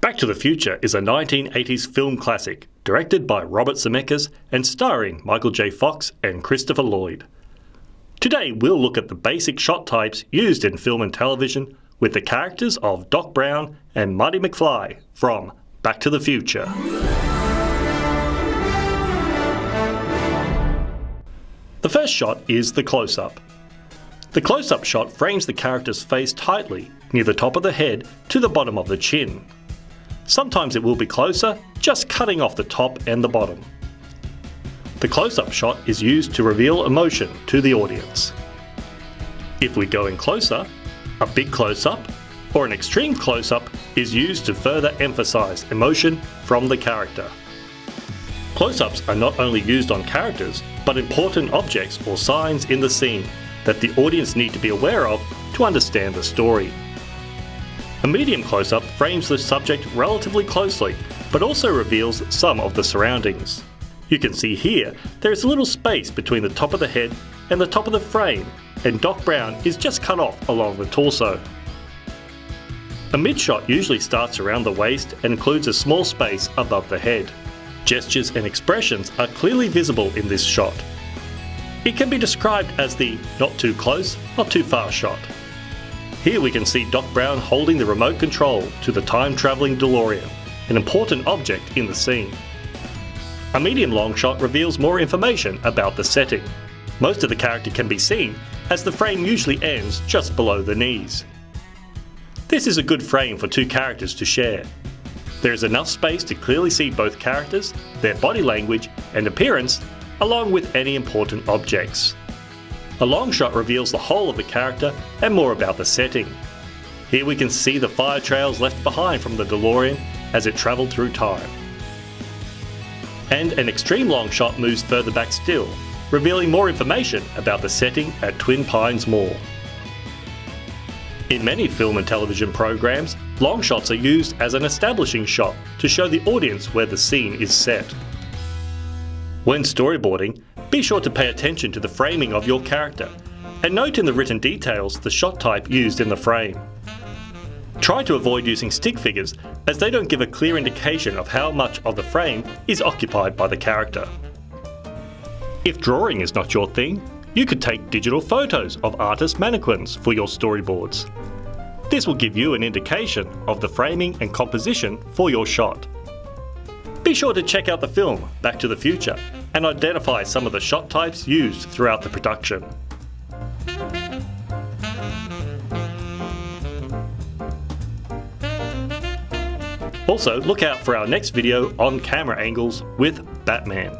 Back to the Future is a 1980s film classic, directed by Robert Zemeckis and starring Michael J. Fox and Christopher Lloyd. Today we'll look at the basic shot types used in film and television with the characters of Doc Brown and Marty McFly from Back to the Future. The first shot is the close-up. The close-up shot frames the character's face tightly near the top of the head to the bottom of the chin. Sometimes it will be closer, just cutting off the top and the bottom. The close-up shot is used to reveal emotion to the audience. If we go in closer, a big close-up or an extreme close-up is used to further emphasize emotion from the character. Close-ups are not only used on characters, but important objects or signs in the scene that the audience need to be aware of to understand the story. A medium close-up frames the subject relatively closely, but also reveals some of the surroundings. You can see here there is a little space between the top of the head and the top of the frame, and Doc Brown is just cut off along the torso. A mid-shot usually starts around the waist and includes a small space above the head. Gestures and expressions are clearly visible in this shot. It can be described as the not too close, not too far shot. Here we can see Doc Brown holding the remote control to the time-travelling DeLorean, an important object in the scene. A medium-long shot reveals more information about the setting. Most of the character can be seen, as the frame usually ends just below the knees. This is a good frame for two characters to share. There is enough space to clearly see both characters, their body language and appearance, along with any important objects. A long shot reveals the whole of the character and more about the setting. Here we can see the fire trails left behind from the DeLorean as it travelled through time. And an extreme long shot moves further back still, revealing more information about the setting at Twin Pines Mall. In many film and television programs, long shots are used as an establishing shot to show the audience where the scene is set. When storyboarding, be sure to pay attention to the framing of your character and note in the written details the shot type used in the frame. Try to avoid using stick figures as they don't give a clear indication of how much of the frame is occupied by the character. If drawing is not your thing, you could take digital photos of artist mannequins for your storyboards. This will give you an indication of the framing and composition for your shot. Be sure to check out the film Back to the Future and identify some of the shot types used throughout the production. Also, look out for our next video on camera angles with Batman.